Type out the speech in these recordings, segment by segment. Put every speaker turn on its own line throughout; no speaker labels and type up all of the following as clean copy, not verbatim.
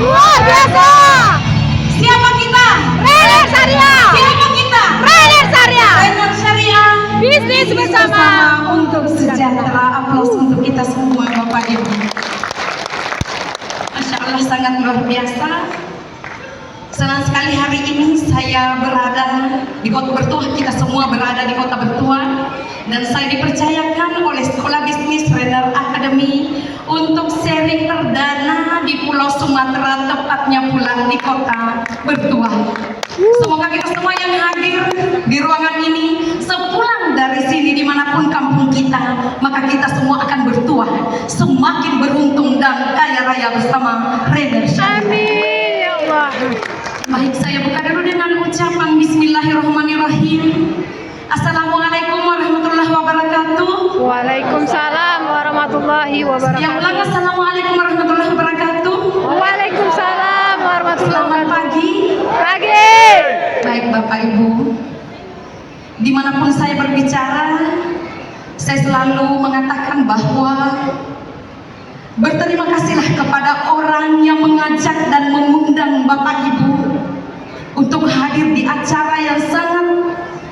Luar biasa.
Siapa kita?
Trainer Syariah.
Siapa kita?
Trainer Syariah.
Trainer Syariah.
Bisnis bersama
untuk sejahtera. Aplaus untuk kita semua Bapak Ibu. Masya Allah, sangat luar biasa. Senang sekali hari ini saya berada di Kota Bertuah, kita semua berada di Kota Bertuah, dan saya dipercayakan oleh Sekolah Bisnis Trainer Academy untuk sharing perdana di Pulau Sumatera, tepatnya pula di Kota Bertuah. Semoga kita semua yang hadir di ruangan ini sepulang dari sini dimanapun kampung kita, maka kita semua akan bertuah semakin beruntung dan kaya raya bersama Trainer Syariah.
Amin ya Allah.
Baik, saya buka dulu dengan ucapan Bismillahirrahmanirrahim. Assalamualaikum warahmatullahi wabarakatuh.
Waalaikumsalam warahmatullahi
Yang ulang,
wabarakatuh.
Assalamualaikum warahmatullahi wabarakatuh.
Waalaikumsalam warahmatullahi
Selamat
wabarakatuh.
pagi.
Pagi.
Baik Bapak Ibu, dimanapun saya berbicara, saya selalu mengatakan bahwa berterima kasihlah kepada orang yang mengajak dan mengundang Bapak Ibu untuk hadir di acara yang sangat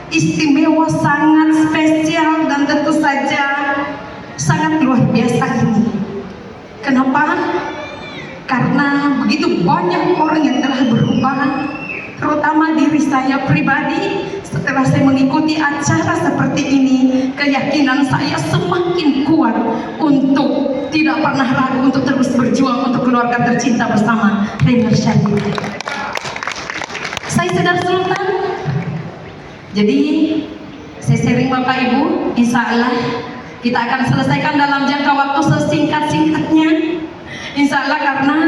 istimewa, sangat spesial, dan tentu saja sangat luar biasa ini. Kenapa? Karena begitu banyak orang yang telah berubah, terutama diri saya pribadi. Setelah saya mengikuti acara seperti ini, keyakinan saya semakin kuat untuk tidak pernah ragu untuk terus berjuang untuk keluarga tercinta bersama Trainer Syariah. Saya Sedar Sultan. Jadi saya sharing Bapak Ibu, insya Allah kita akan selesaikan dalam jangka waktu sesingkat-singkatnya, insya Allah, karena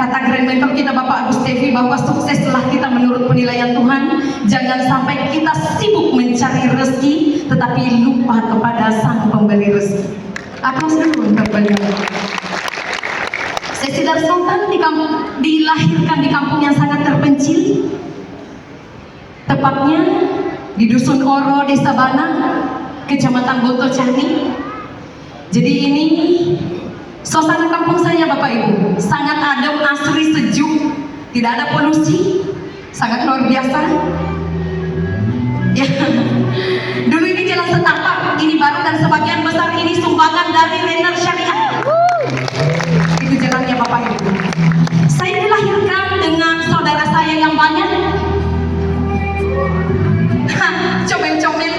kata Grand Mentor kita Bapak Agus Tevi bahwa sukseslah kita menurut penilaian Tuhan. Jangan sampai kita sibuk mencari rezeki tetapi lupa kepada Sang Pemberi rezeki. Aplaus dulu untuk beliau. Saya Sedar Sultan dilahirkan di kampung yang sangat terpencil, tepatnya di Dusun Oro, Desa Bana, Kecamatan Boto Cani. Jadi ini suasana kampung saya Bapak Ibu, sangat adem, asri, sejuk, tidak ada polusi, sangat luar biasa. Ya, dulu ini jalan setapak, ini baru, dan sebagian besar ini sumbangan dari Trainer Syariah. Itu jalannya Bapak Ibu. Saya dilahirkan dengan saudara saya yang banyak. Comel-comel.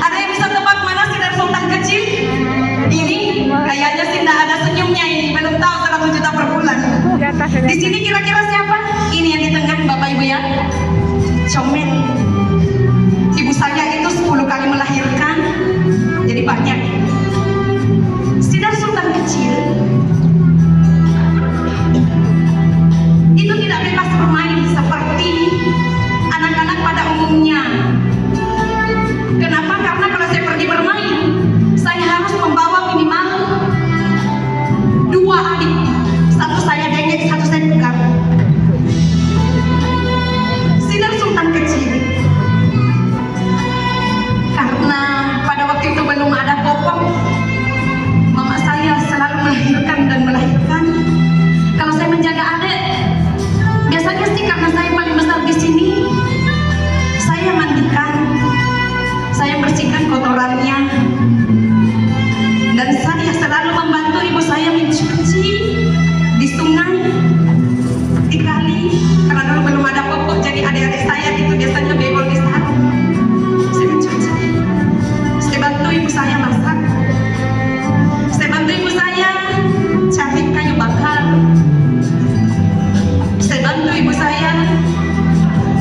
Ada yang bisa tebak mana Sedar Sultan kecil? Ini kayaknya sih tidak ada senyumnya ini, belum tahu 100 juta per bulan. Di sini kira-kira siapa? Ini yang di tengah Bapak Ibu ya. Comel. Ibu saya itu 10 kali melahirkan, jadi banyak. Sedar Sultan kecil itu tidak bebas bermain seperti anak-anak pada umumnya. Kenapa? Karena kalau saya pergi bermain, saya harus membawa minimal 2 adik. Satu saya dengek, satu saya pegang. Sedar Sultan kecil, karena pada waktu itu belum ada popok, mama saya selalu melahirkan dan melahirkan. Kalau saya menjaga adik, biasanya sih karena saya paling besar di sini, saya mandikan, saya bersihkan kotorannya, dan saya selalu membantu ibu saya mencuci di sungai, di kali, karena dulu belum ada popok, jadi adik-adik saya itu biasanya bebol di sarung. Saya mencuci, saya bantu ibu saya masak, saya bantu ibu saya cari kayu bakar, saya bantu ibu saya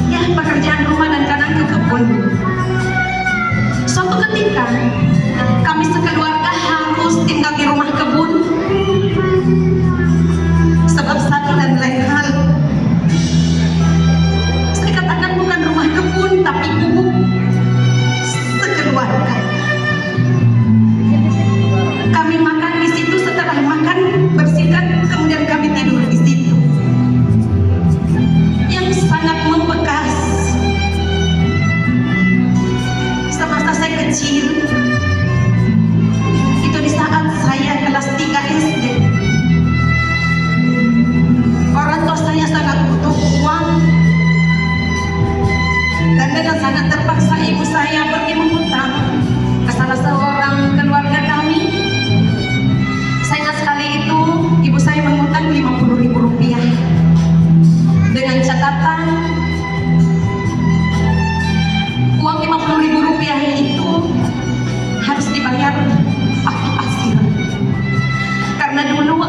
ya pekerjaan rumah dan kadang ke kebun. Suatu ketika kami sekeluarga harus tinggal di rumah kebun sebab satu dan lain hal. Saya katakan bukan rumah kebun tapi gubuk sekeluarga. Kami makan di situ, setelah makan bersihkan, kemudian kami tidur di situ. Yang sangat membekas semasa saya kecil itu di saat saya kelas 3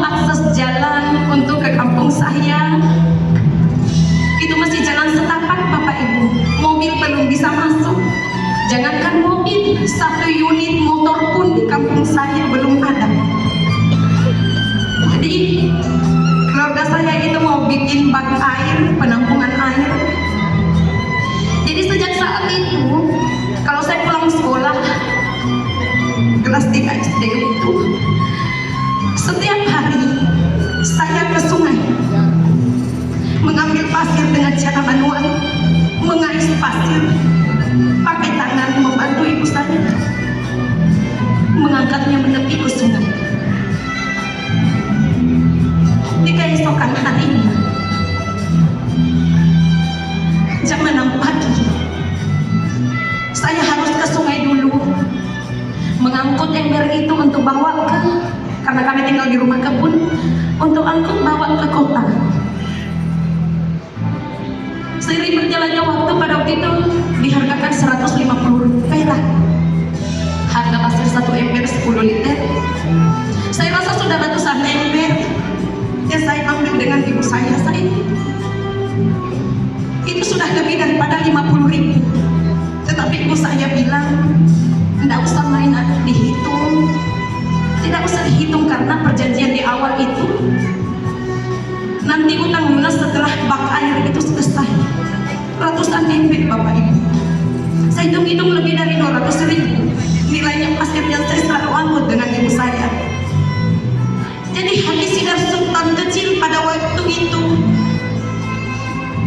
akses jalan untuk ke kampung saya itu masih jalan setapak Bapak Ibu. Mobil belum bisa masuk. Jangankan mobil, satu unit motor pun di kampung saya belum ada. Jadi keluarga saya itu mau bikin bak air, penampungan air. Jadi sejak saat itu, kalau saya pulang sekolah kelas 3 SD itu, setiap hari saya ke sungai mengambil pasir dengan cara manual, mengais pasir pakai tangan, membantu ibu saya mengangkatnya menepi ke sungai. Di keesokan harinya, jam 6 pagi, saya harus ke sungai dulu mengangkut ember itu untuk bawa ke, karena kami tinggal di rumah kebun, untuk angkut bawa ke kota. Seiring berjalannya waktu, pada waktu itu dihargakan 150 perak harga pasir satu ember 10 liter. Saya rasa sudah ratusan ember yang saya ambil dengan ibu saya itu sudah lebih daripada 50.000. Tetapi ibu saya bilang tidak usah main dihitung, tidak usah dihitung, karena perjanjian di awal itu nanti utang lunas setelah bak air itu selesai. Ratusan ember Bapak Ibu, saya hitung-hitung lebih dari 200.000 nilainya pasir yang saya selalu angkut dengan ibu saya. Jadi hati Sidar Sultan kecil pada waktu itu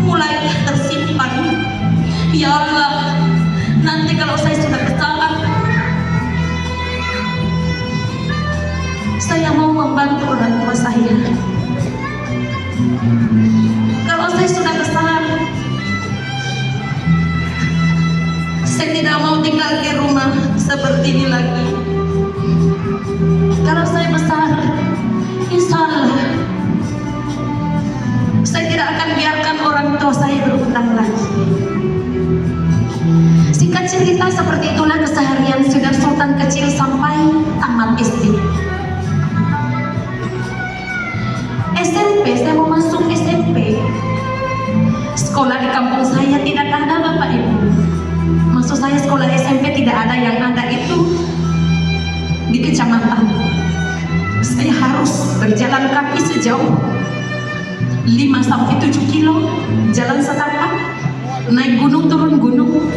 mulai tersimpan. Ya Allah, nanti kalau saya sudah besar, saya mau membantu orang tua saya. Kalau saya sudah besar, saya tidak mau tinggal di rumah seperti ini lagi. Kalau saya besar, insya Allah saya tidak akan biarkan orang tua saya berhutang lagi. Singkat cerita, seperti itulah keseharian Sidar Sultan kecil sampai tamat SD. SMP, saya mau masuk SMP. Sekolah di kampung saya tidak ada Bapak Ibu. Maksud saya sekolah SMP tidak ada, yang ada itu di kecamatan. Saya harus berjalan kaki sejauh 5-7 kilo, jalan setapak, naik gunung turun gunung,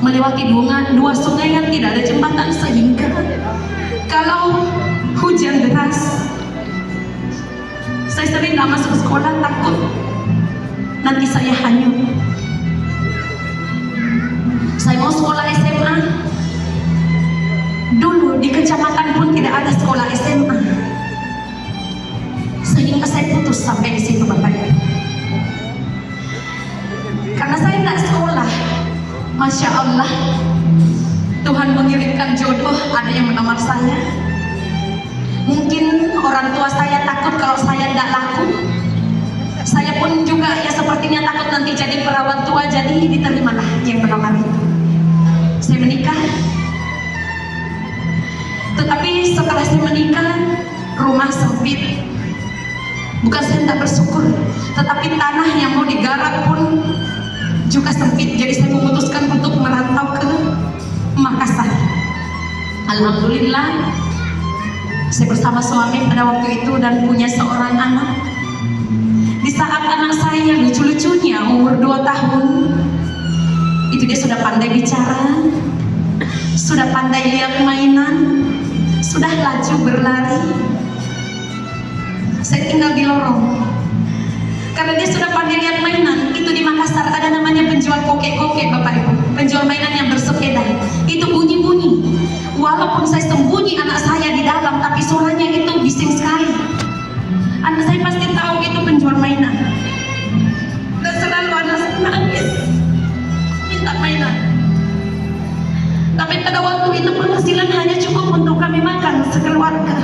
melewati dua sungai yang tidak ada jembatan, sehingga kalau hujan deras saya sering tidak masuk sekolah, takut nanti saya hanyut. Saya mau sekolah SMA, dulu di kecamatan pun tidak ada sekolah SMA, sehingga saya putus sampai di situ Bapak Ibu. Karena saya tidak sekolah, Masya Allah, Tuhan mengirimkan jodoh, ada yang melamar saya. Mungkin orang tua saya takut kalau saya tidak laku. Saya pun juga ya sepertinya takut nanti jadi perawat tua, jadi diterimalah yang melamar itu. Saya menikah. Tetapi setelah saya menikah, rumah sempit. Bukan saya tidak bersyukur, tetapi tanah yang mau digarap pun juga sempit. Jadi saya memutuskan untuk merantau ke Makassar. Alhamdulillah, saya bersama suami pada waktu itu dan punya seorang anak. Di saat anak saya yang lucu-lucunya umur 2 tahun, itu dia sudah pandai bicara, sudah pandai lihat mainan, sudah laju berlari. Saya tinggal di lorong. Karena dia sudah pandai lihat mainan, itu di Makassar ada namanya penjual kokek-kokek Bapak Ibu, penjual mainan yang bersepeda. Itu bunyi-bunyi. Walaupun saya sembunyi anak saya di dalam, tapi suaranya itu bising sekali. Anak saya pasti tahu itu penjual mainan. Dan selalu anak saya nangis minta mainan. Tapi pada waktu itu penghasilan hanya cukup untuk kami makan sekeluarga,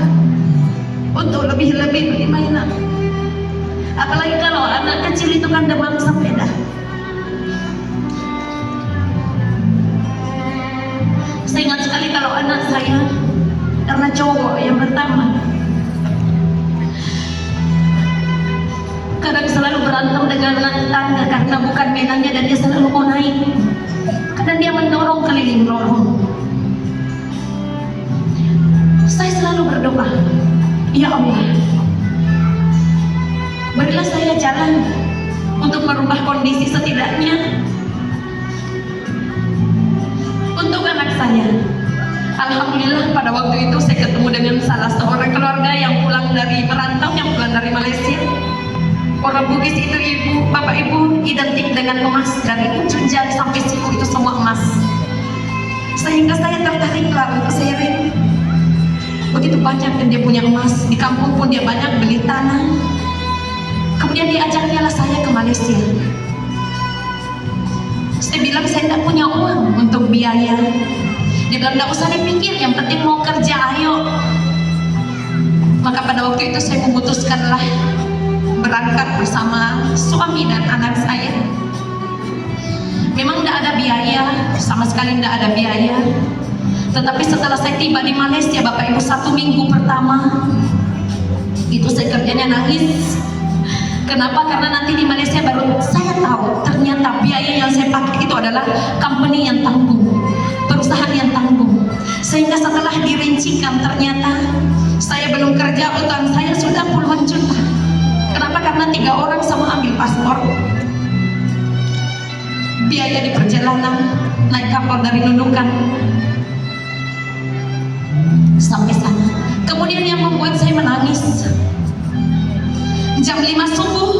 untuk lebih-lebih beli mainan. Apalagi kalau anak kecil itu kan demam sepeda. Saya ingat sekali kalau anak saya, karena cowok yang pertama, Kadang selalu berantem dengan anak tetangga karena bukan mainannya dan dia selalu mau naik. Kadang dia mendorong keliling lorong. Saya selalu berdoa, ya Allah, berilah saya jalan untuk merubah kondisi setidaknya untuk anak saya. Alhamdulillah pada waktu itu saya ketemu dengan salah seorang keluarga yang pulang dari merantau, yang pulang dari Malaysia. Orang Bugis itu ibu, bapak ibu identik dengan emas, dari ujung jari sampai siku itu semua emas. Sehingga saya tertarik lah untuk sharing. Begitu banyak yang dia punya emas, di kampung pun dia banyak beli tanah. Kemudian diajaknya lah saya ke Malaysia. Saya bilang saya tidak punya uang untuk biaya. Dia bilang tidak usah dipikir, yang penting mau kerja, ayo. Maka pada waktu itu saya memutuskanlah berangkat bersama suami dan anak saya. Memang tidak ada biaya, sama sekali tidak ada biaya. Tetapi setelah saya tiba di Malaysia, Bapak Ibu, 1 minggu pertama itu saya kerjanya nangis. Kenapa? Karena nanti di Malaysia baru saya tahu ternyata biaya yang saya pakai itu adalah company yang tanggung, perusahaan yang tanggung. Sehingga setelah dirincikan ternyata saya belum kerja, utang saya sudah puluhan juta. Kenapa? Karena 3 orang semua ambil paspor. Biaya di perjalanan, naik kapal dari Nunukan sampai sana. Kemudian yang membuat saya menangis, jam 5 subuh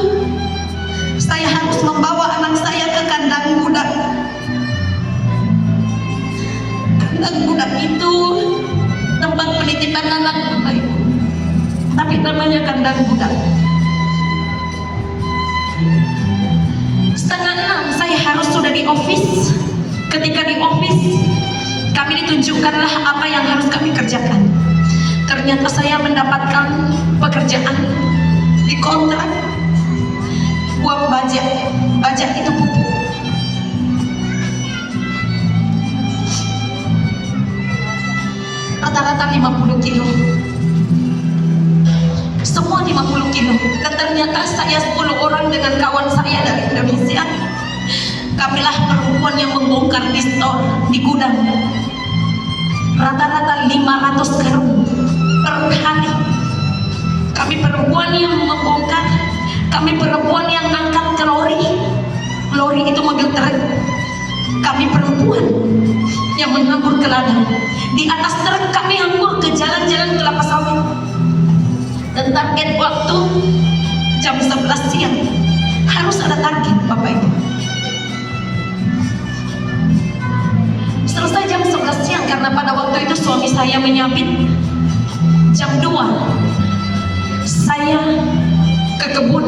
saya harus membawa anak saya ke kandang budak. Kandang budak itu tempat penitipan anak, Bapak Ibu, tapi namanya kandang budak. 5:30 saya harus sudah di office. Ketika di office, kami ditunjukkanlah apa yang harus kami kerjakan. Ternyata saya mendapatkan pekerjaan di kontrak buang bajak. Bajak itu pupuk. Rata-rata 50 kilo. Semua 50 kilo. Dan ternyata saya 10 orang dengan kawan saya dari Indonesia. Kamilah perempuan yang membongkar di store, di gudang. Rata-rata 500 karung per hari. Kami perempuan yang membongkar, kami perempuan yang angkat ke lori. Lori itu mobil truk. Kami perempuan yang menganggur ke ladang. Di atas truk kami anggur ke jalan-jalan kelapa sawit. Dan target waktu jam 11 siang. Harus ada target, Bapak Ibu. Selesai jam 11 siang karena pada waktu itu suami saya menyabit. Jam 2 saya ke kebun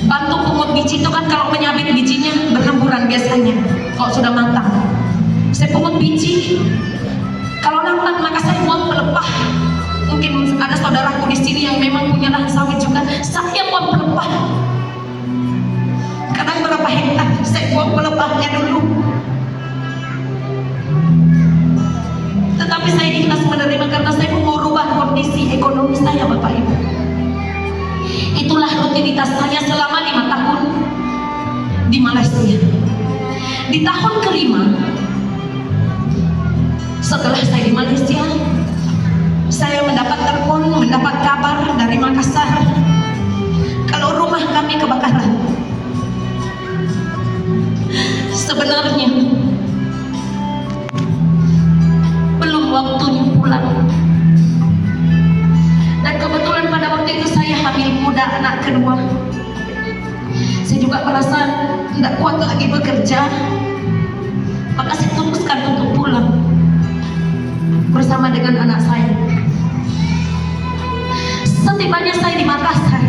bantu pungut biji. Itu kan kalau menyabit bijinya berhamburan biasanya kalau sudah matang. Saya pungut biji. Kalau lambat maka saya buang pelepah. Mungkin ada saudaraku di sini yang memang punya lahan sawit juga. Saya buang pelepah. Kadang berapa hektar saya buang pelepahnya dulu. Tetapi saya ikhlas menerima karena saya mau merubah kondisi ekonomi saya, Bapak Ibu. Itulah rutinitas saya selama 5 tahun di Malaysia. Di tahun kelima, setelah saya di Malaysia, saya mendapat telepon, mendapat kabar dari Makassar kalau rumah kami kebakaran. Sebenarnya belum waktunya pulang. Dan kebetulan pada waktu itu saya hamil muda anak kedua. Saya juga merasa tidak kuat lagi bekerja. Maka saya putuskan untuk pulang bersama dengan anak saya. Setibanya saya di Makassar,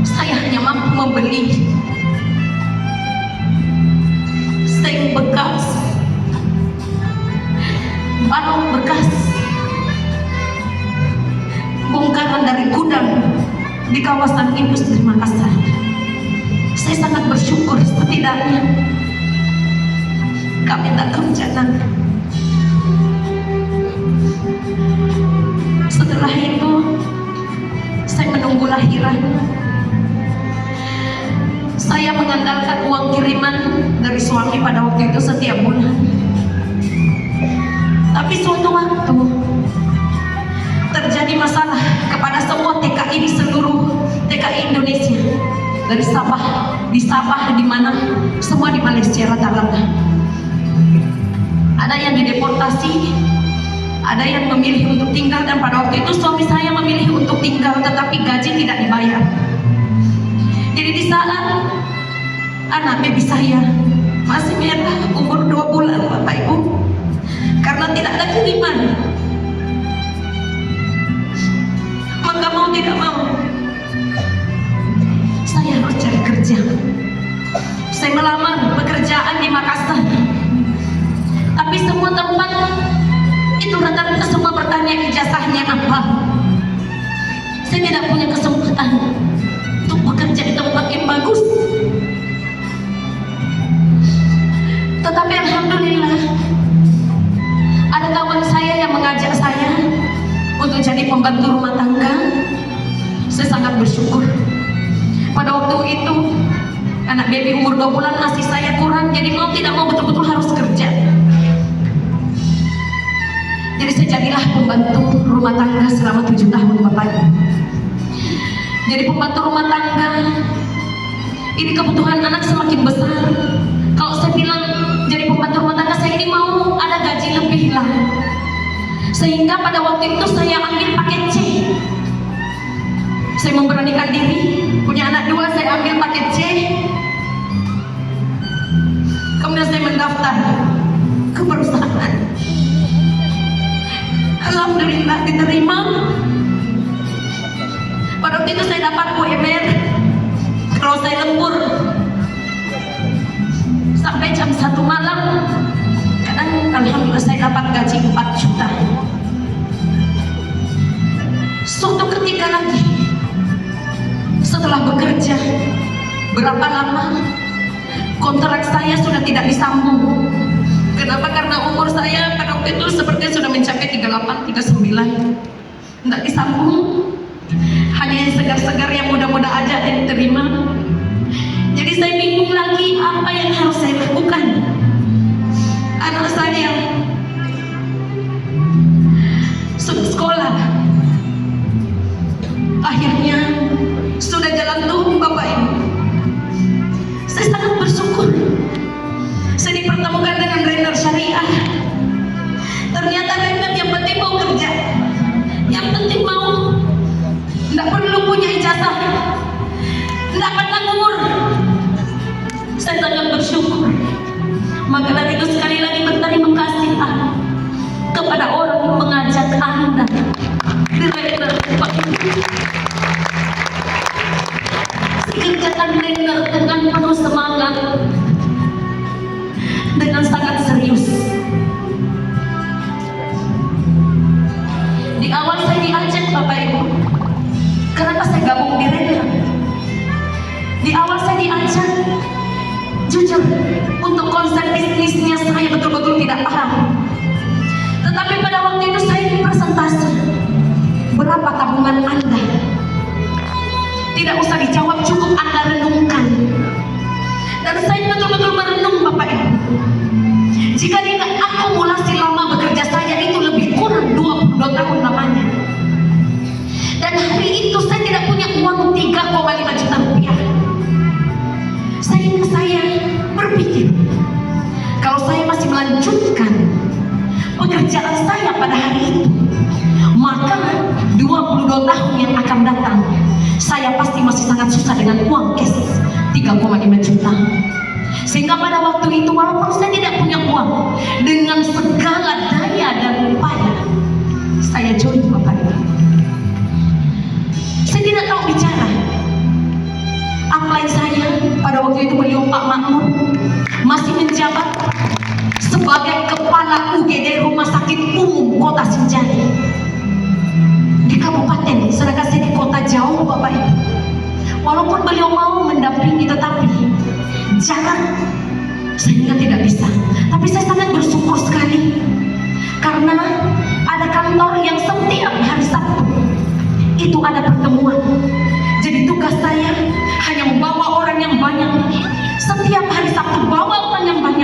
saya hanya mampu membeli seng bekas, balok bekas, bongkaran dari gudang di kawasan industri Makassar. Saya sangat bersyukur setidaknya kami tak kehujanan. Setelah itu suami pada waktu itu setiap bulan. Tapi suatu waktu terjadi masalah kepada semua TKI di seluruh TKI Indonesia, dari Sabah di mana semua di Malaysia rata-rata. Ada yang dideportasi, ada yang memilih untuk tinggal, dan pada waktu itu suami saya memilih untuk tinggal tetapi gaji tidak dibayar. Jadi di saat anak baby saya masih merah umur 2 bulan Bapak Ibu, karena tidak ada kiriman, maka mau tidak mau saya harus cari kerja. Saya melamar pekerjaan di Makassar, tapi semua tempat itu rata-rata semua bertanya ijazahnya apa. Saya tidak punya kesempatan untuk bekerja di tempat yang bagus. Tetapi alhamdulillah ada kawan saya yang mengajak saya untuk jadi pembantu rumah tangga. Saya sangat bersyukur. Pada waktu itu anak baby umur 2 bulan masih saya kurang, jadi mau tidak mau betul-betul harus kerja. Jadi saya jadilah pembantu rumah tangga selama 7 tahun Bapak Ibu. Jadi pembantu rumah tangga ini kebutuhan anak semakin besar. Kalau saya bilang jadi pembantu rumah tangga, saya ini mau ada gaji lebih lah. Sehingga pada waktu itu saya ambil paket C. Saya memberanikan diri, punya anak 2, saya ambil paket C. Kemudian saya mendaftar ke perusahaan. Alhamdulillah diterima. Pada waktu itu saya dapat UMR kalau saya lembur sampai jam 1 malam. Kadang alhamdulillah saya dapat gaji 4 juta. Suatu ketika lagi setelah bekerja berapa lama, kontrak saya sudah tidak disambung. Kenapa? Karena umur saya pada waktu itu sepertinya sudah mencapai 38, 39. Tidak disambung. Hanya yang segar-segar yang muda-muda aja yang diterima. Jadi saya bingung lagi apa yang harus saya lakukan. Anak saya sudah sekolah, akhirnya sudah jalan turun Bapak Ibu. Saya sangat bersyukur saya dipertemukan dengan trainer syariah. Ternyata trainer yang penting mau kerja, yang penting mau, tidak perlu punya ijazah, tidak pandang umur. Saya sangat bersyukur. Maka dari itu sekali lagi berterima kasih kepada orang yang mengajak Anda, trainer Bapak Ibu. Kerjakan trainer dengan penuh semangat, dengan sangat serius. Di awal saya diajak Bapak Ibu, kenapa saya gabung di trainer? Di awal saya diajak, jujur untuk konsep bisnisnya saya betul-betul tidak paham. Tetapi pada waktu itu saya dipresentasi, berapa tabungan Anda? Tidak usah dijawab, cukup Anda renungkan. Dan saya betul-betul merenung Bapak Ibu. Jika tidak akumulasi lama bekerja saya itu lebih kurang 22 tahun lamanya. Dan hari itu saya tidak punya uang 3,5 juta rupiah. Sehingga saya berpikir, kalau saya masih melanjutkan pekerjaan saya pada hari itu, maka 22 tahun yang akan datang saya pasti masih sangat susah dengan uang cash 3,5 juta. Sehingga pada waktu itu walaupun saya tidak punya uang, dengan segala daya dan upaya saya join Bapak Ibu. Saya tidak tahu bicara. Upline saya pada waktu itu beliau Pak Makmur masih menjabat sebagai kepala UGD Rumah Sakit Umum Kota Sinjai di kabupaten, sedangkan saya di kota jauh Bapak Ibu. Walaupun beliau mau mendampingi tetapi jarak sehingga tidak bisa. Tapi saya sangat bersyukur sekali karena ada kantor yang setiap hari Sabtu itu ada pertemuan. Jadi tugas saya hanya membawa orang yang banyak. Setiap hari Sabtu bawa orang yang banyak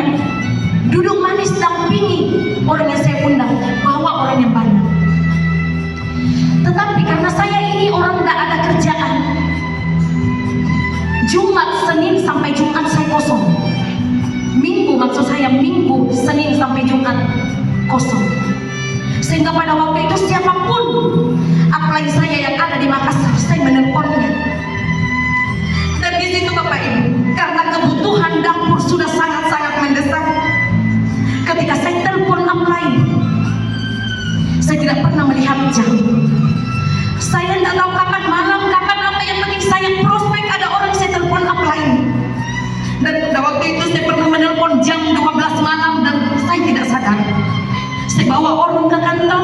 Sehingga pada waktu itu siapapun, apalagi saya yang ada di Makassar, saya menelponnya. Dan di situ Bapak Ibu, karena kebutuhan dapur sudah sangat-sangat mendesak, ketika saya telepon upline, saya tidak pernah melihat jam. Saya tidak tahu kapan malam, kapan apa, yang penting saya prospek ada orang, saya telepon upline. Dan pada waktu itu saya pernah menelpon jam 12 malam dan saya tidak sadar. Saya bawa orang ke kantor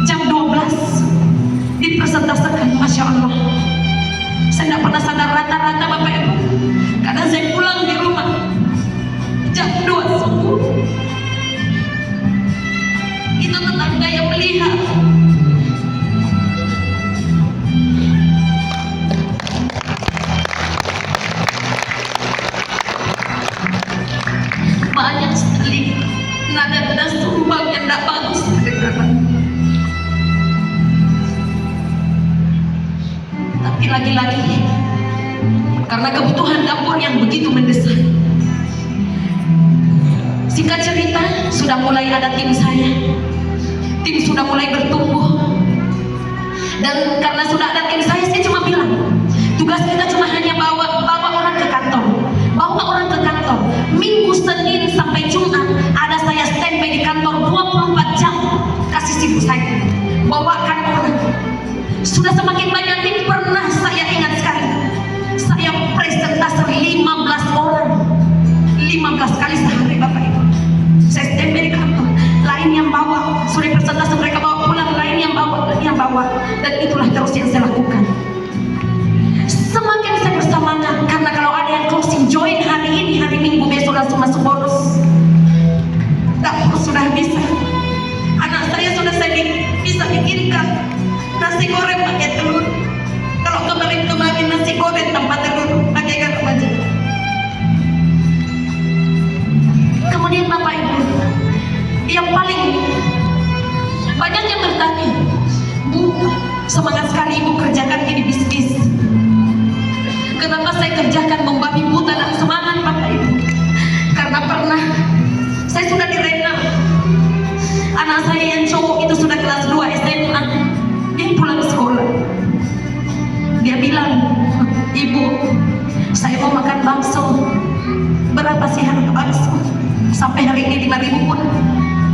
jam 12 dipresentasikan, Masya Allah. Saya tidak pernah sadar rata-rata Bapak Ibu, karena saya pulang di rumah jam 2 subuh. Itu tetangga yang melihat. Banyak sekali nada-nada sumbang yang tidak bagus. Tapi lagi-lagi karena kebutuhan dapur yang begitu mendesak, singkat cerita, sudah mulai ada tim saya. Tim sudah mulai bertumbuh. Dan karena sudah ada tim saya cuma bilang, tugas kita cuma hanya bawa orang ke kantor. Bawa orang ke kantor. Minggu, Senin sampai Jumat ada saya standby di kantor 24 jam. Kasih sibuk saya. Bawakan orang. Sudah semakin banyak tim, pernah saya ingat sekali. Saya presentasi 15 orang. 15 kali sehari Bapak Ibu. Saya standby di kantor. Lain yang bawa, sudah presentasi mereka bawa pulang, lain yang bawa, dan itulah terus yang saya lakukan. Semakin saya bersemangat, karena kalau ada yang closing join hari ini, hari Minggu besok langsung masuk bonus. Dapur sudah bisa, anak saya sudah saya bisa bikinkan nasi goreng pakai telur. Kalau kemarin nasi goreng tanpa telur pakai garam aja. Kemudian Bapak Ibu, yang paling banyak yang bertanya, Bu, semangat sekali Ibu kerjakan ini bisnis. Kenapa saya kerjakan membabi buta dan semangat Bapak Ibu? Karena pernah saya sudah direna. Anak saya yang cowok itu sudah kelas 2 SMA. Dia pulang sekolah. Dia bilang, Ibu, saya mau makan bakso. Berapa sih harga bakso? Sampai hari ini 5.000 pun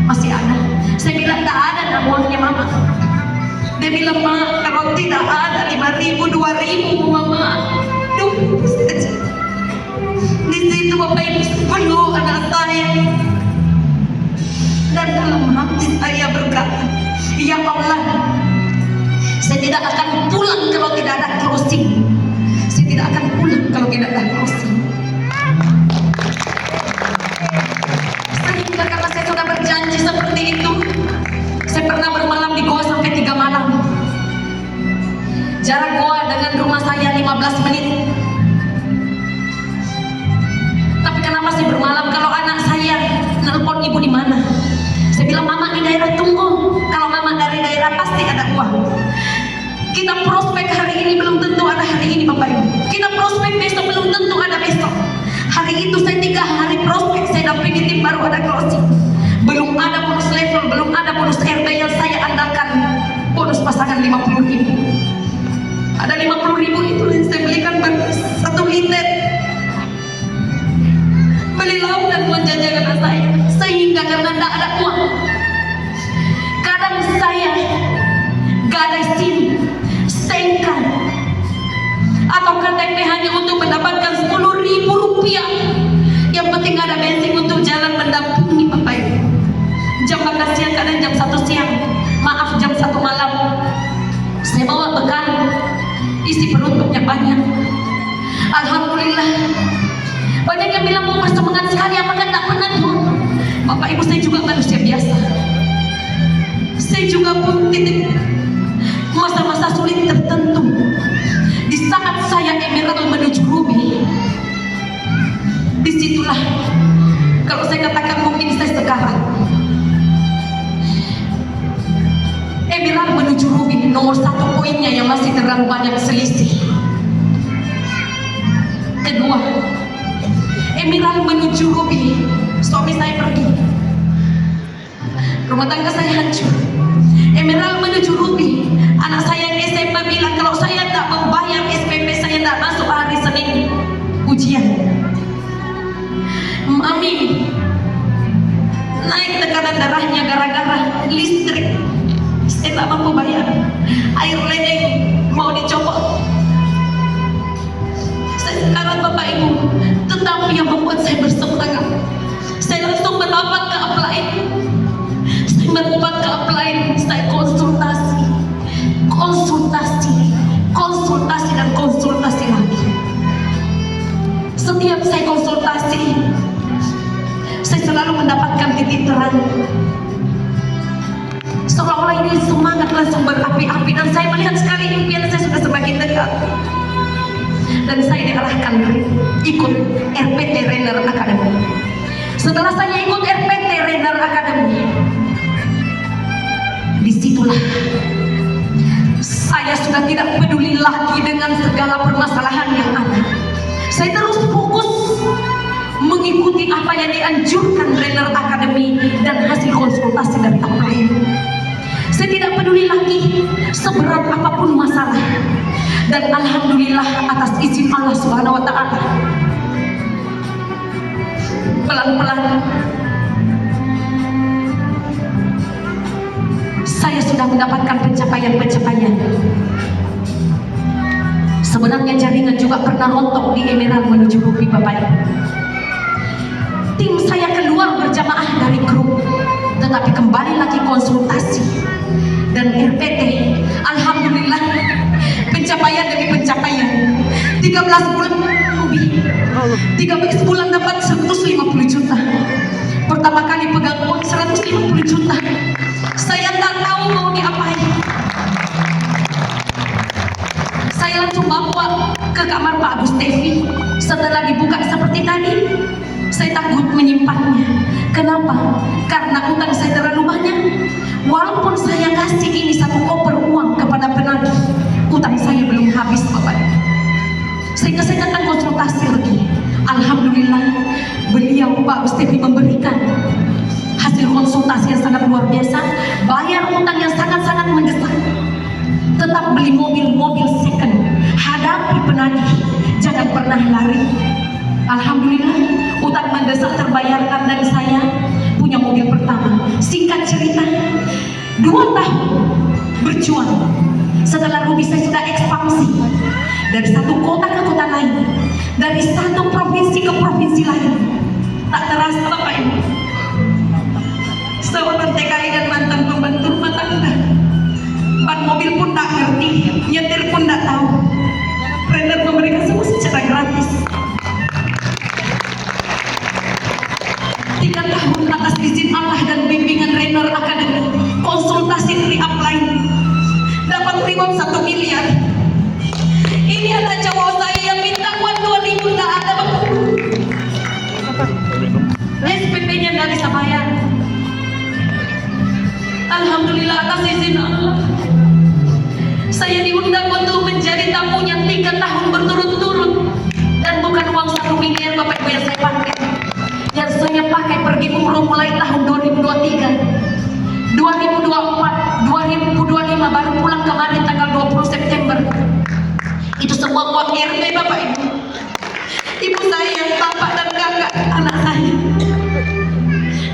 masih ada. Saya bilang tak ada uangnya Mama. Dia bilang, Ma, kalau tidak ada 5.000, 2.000 Mama. Di situ Bapak Ibu peluk anak saya, dan dalam hati saya berkata, ya Allah, saya tidak akan pulang kalau tidak ada closing. Saya tidak akan pulang kalau tidak ada closing. Sehingga karena saya sudah berjanji seperti itu, saya pernah bermalam di goa sampai 3 malam. Jarak goa dengan rumah saya 15 menit. Tapi kenapa saya bermalam? Kalau anak saya nelpon Ibu di mana? Saya bilang, Mama di daerah tunggu. Kalau Mama dari daerah pasti ada uang. Kita prospek hari ini belum tentu ada hari ini Bapak Ibu. Kita prospek besok belum tentu ada besok. Hari itu saya 3 hari prospek, saya dampingi tim baru ada closing. Belum ada bonus level, belum ada bonus RT yang saya andalkan. Bonus pasangan 50.000. Ada 50.000 itu yang saya belikan beras 1 liter. Beli lauk dan buat jajanan saya. Sehingga karena tidak ada uang, kadang saya gadai SIM, STNK atau KTP hanya untuk mendapatkan 10.000 rupiah. Yang penting ada bensin untuk jalan mendampingi Bapak Ibu. Jam makan siang kadang jam 1 siang, maaf jam 1 malam, saya bawa bekal, isi perutnya banyak. Alhamdulillah. Banyak yang bilang mau bersemangat sekali, apakah tak pernah turun? Bapak Ibu, saya juga manusia biasa. Saya juga pun titik masa-masa sulit tertentu. Di saat saya emerald menuju ruby, disitulah kalau saya katakan mungkin saya sekarang emerald menuju ruby, nomor 1 poinnya yang masih terlalu banyak selisih. Kedua, emerald menuju ruby, suami saya pergi. Rumah tangga saya hancur. Emerald menuju Ruby. Anak saya yang SMP bilang kalau saya tak membayar SPP saya tak masuk hari Senin ujian. Mami naik tekanan darahnya gara-gara listrik. Saya tak mampu bayar. Air ledeng mau dicopot. Saya sekarang Bapak Ibu, tetapi yang membuat saya bersemangat, saya langsung merapat ke upline. Saya merapat ke upline, saya konsultasi dan konsultasi lagi. Setiap saya konsultasi, saya selalu mendapatkan titik terang. Seolah-olah ini semangat langsung berapi-api, dan saya melihat sekali impian saya sudah semakin dekat. Dan saya diarahkan ikut RPT Renner Academy. Setelah saya ikut RPT Renner Academy, disitulah saya sudah tidak peduli lagi dengan segala permasalahan yang ada. Saya terus fokus mengikuti apa yang dianjurkan Renner Academy dan hasil konsultasi dari upline. Saya tidak peduli lagi seberat apapun masalah. Dan alhamdulillah atas izin Allah Subhanahu wa taala, pelan-pelan saya sudah mendapatkan pencapaian-pencapaian. Sebenarnya jaringan juga pernah rontok di Emerald menuju Ruby, Bapak Ibu. Tim saya keluar berjamaah dari grup, tetapi kembali lagi konsultasi dan RPT. Alhamdulillah, pencapaian demi pencapaian. 13 bulan Ruby, 13 bulan dapat 150 juta. Pertama kali pegang uang 150 juta. Saya tak tahu mau diapain. Saya langsung bawa ke kamar Pak Agus Tevi. Setelah dibuka seperti tadi, saya takut menyimpannya. Kenapa? Karena utang saya terlalu banyak. Walaupun saya kasih ini 1 koper uang kepada penagih, utang saya belum habis, Bapak. Sehingga saya datang konsultasi lagi. Alhamdulillah, beliau Pak Agus Tevi memberikan hasil konsultasi yang sangat luar biasa, bayar utang yang sangat-sangat mendesak, tetap beli mobil second, hadapi penagih, jangan pernah lari. Alhamdulillah, utang mendesak terbayarkan dan saya punya mobil pertama. Singkat cerita, 2 tahun berjuang. Setelah Ruby saya sudah ekspansi dari satu kota ke kota lain, dari satu provinsi ke provinsi lain. Tak terasa Bapak Ibu, seorang TKI dan mantan pembantu rumah tangga, ban mobil pun tak ngerti, nyetir pun tak tahu. Renner memberikan semua secara gratis. 3 tahun atas izin Allah dan bimbingan Renner Academy, konsultasi dari upline, dapat reward 1 miliar. Ini anak cowok saya yang minta uang 2.000 tak ada, Bang. SPP-nya nggak bisa bayar. Alhamdulillah atas izin Allah, saya diundang untuk menjadi tamunya 3 tahun berturut-turut. Dan bukan uang 1 miliar Bapak Ibu yang saya pakai. Yang saya pakai pergi umroh mulai tahun 2023, 2024, 2025, baru pulang kemarin tanggal 20 September. Itu semua uang RP, Bapak Ibu. Ibu saya, bapak dan kakak anak saya.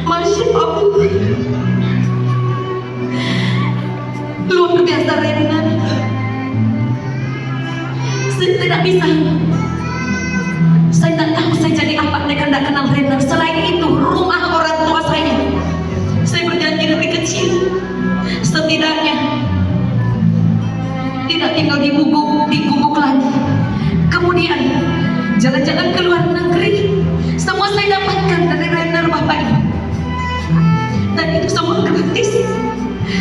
Masya Allah, luar biasa Renner. Saya tidak bisa. Saya tak tahu saya jadi apa, mereka tidak kenal Renner. Selain itu, rumah orang tua saya berjanji dari kecil, setidaknya tidak tinggal di gubuk lagi. Kemudian jalan-jalan ke luar negeri, semua saya dapatkan dari Renner, Bapak Ibu. Dan itu semua gratis.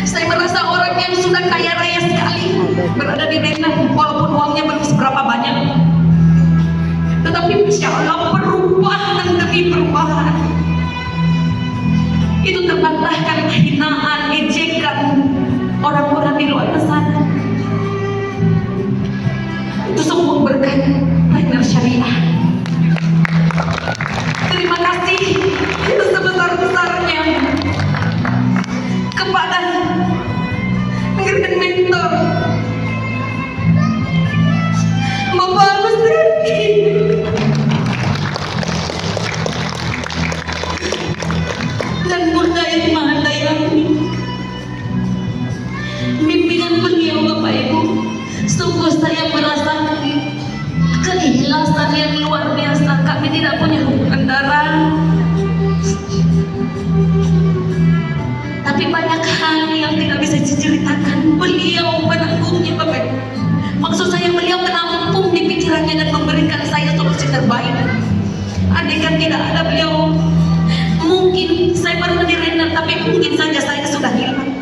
Saya merasa orang yang sudah kaya raya sekali berada di Renner, walaupun uangnya belum seberapa banyak. Tetapi Insya Allah perubahan demi perubahan itu terbantahkan hinaan, ejekan orang-orang di luar sana. Itu semua berkat Renner Syariah. Terima kasih sebesar-besarnya Tapi banyak hal yang tidak bisa diceritakan. Beliau menanggungnya Bapak. Maksud saya beliau menampung di pikirannya dan memberikan saya solusi terbaik. Andai kan tidak ada beliau, mungkin saya baru direndam, tapi mungkin saja saya sudah hilang.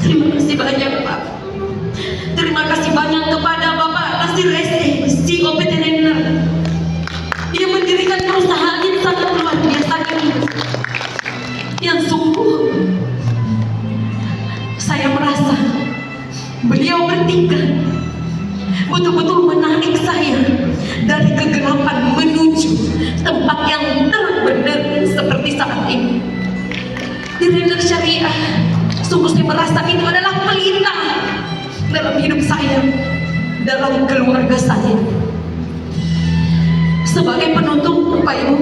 Terima kasih banyak Pak. Terima kasih banyak kepada Bapak Nasir SE, CEO PT Renner. Dia mendirikan perusahaan yang sangat luar biasa ini. Yang sungguh saya merasa beliau bertiga betul-betul menarik saya dari kegelapan menuju tempat yang terang benderang seperti saat ini. Di Renner Syariah, sungguh saya merasa itu adalah pelita dalam hidup saya, dalam keluarga saya. Sebagai penutup Bapak Ibu,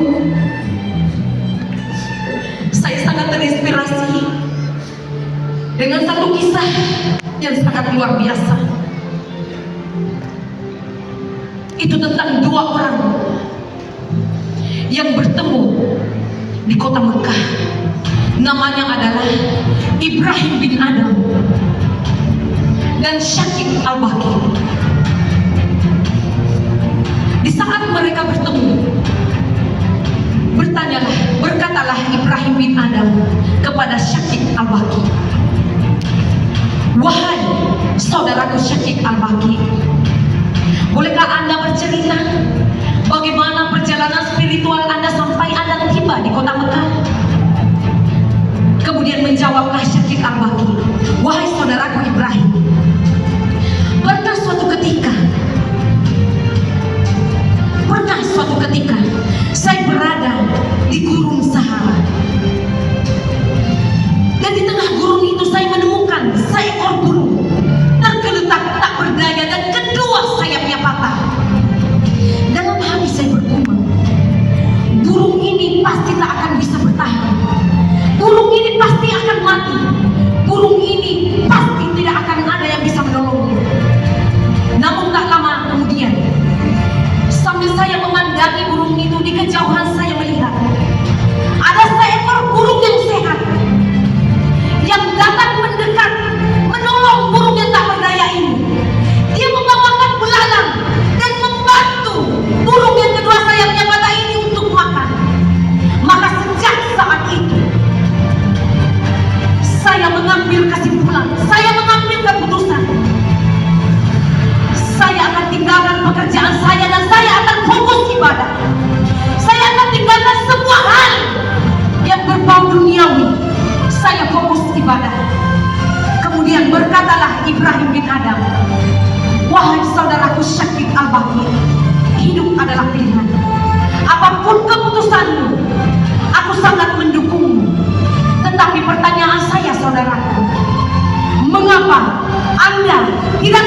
saya sangat terinspirasi dengan satu kisah yang sangat luar biasa. Itu tentang dua orang yang bertemu di kota Mekah. Namanya adalah Ibrahim bin Adam dan Syakib Al-Bakir. Di saat mereka bertemu, berkatalah Ibrahim bin Adam kepada Syakib Al-Bakir, "Wahai saudaraku Syakib Al-Bakir, bolehkah Anda bercerita bagaimana perjalanan spiritual Anda sampai Anda tiba di kota Mekah?" Kemudian menjawablah Syakib Al-Bakir, "Wahai saudaraku Ibrahim, pernah suatu ketika saya berada di gurun Sahara, dan di tengah gurun itu saya menemukan seekor burung tergeletak tak berdaya dan kedua sayapnya patah. Dalam hati saya bergumam, burung ini pasti tak akan bisa bertahan, burung ini pasti akan mati, burung ini pasti tidak akan ada yang bisa menolongnya." Namun tak lama kemudian, sambil saya memandangi burung itu, di kejauhan saya melihat ada seekor burung yang sehat yang datang mendekat menolong burung yang tak berdaya ini. Dia membawakan belalang dan membantu burung yang kedua sayapnya patah ini untuk makan. Maka sejak saat itu saya mengambil kesimpulan, saya mengambil keputusan, saya akan tinggalkan pekerjaan saya dan saya akan fokus ibadah. Saya akan tinggalkan semua hal yang berbau duniawi. Saya fokus ibadah. Kemudian berkatalah Ibrahim bin Adam, "Wahai saudaraku Syakib Al-Bakir, hidup adalah pilihan. Apapun keputusanmu, aku sangat mendukungmu. Tetapi pertanyaan saya saudaraku, mengapa Anda tidak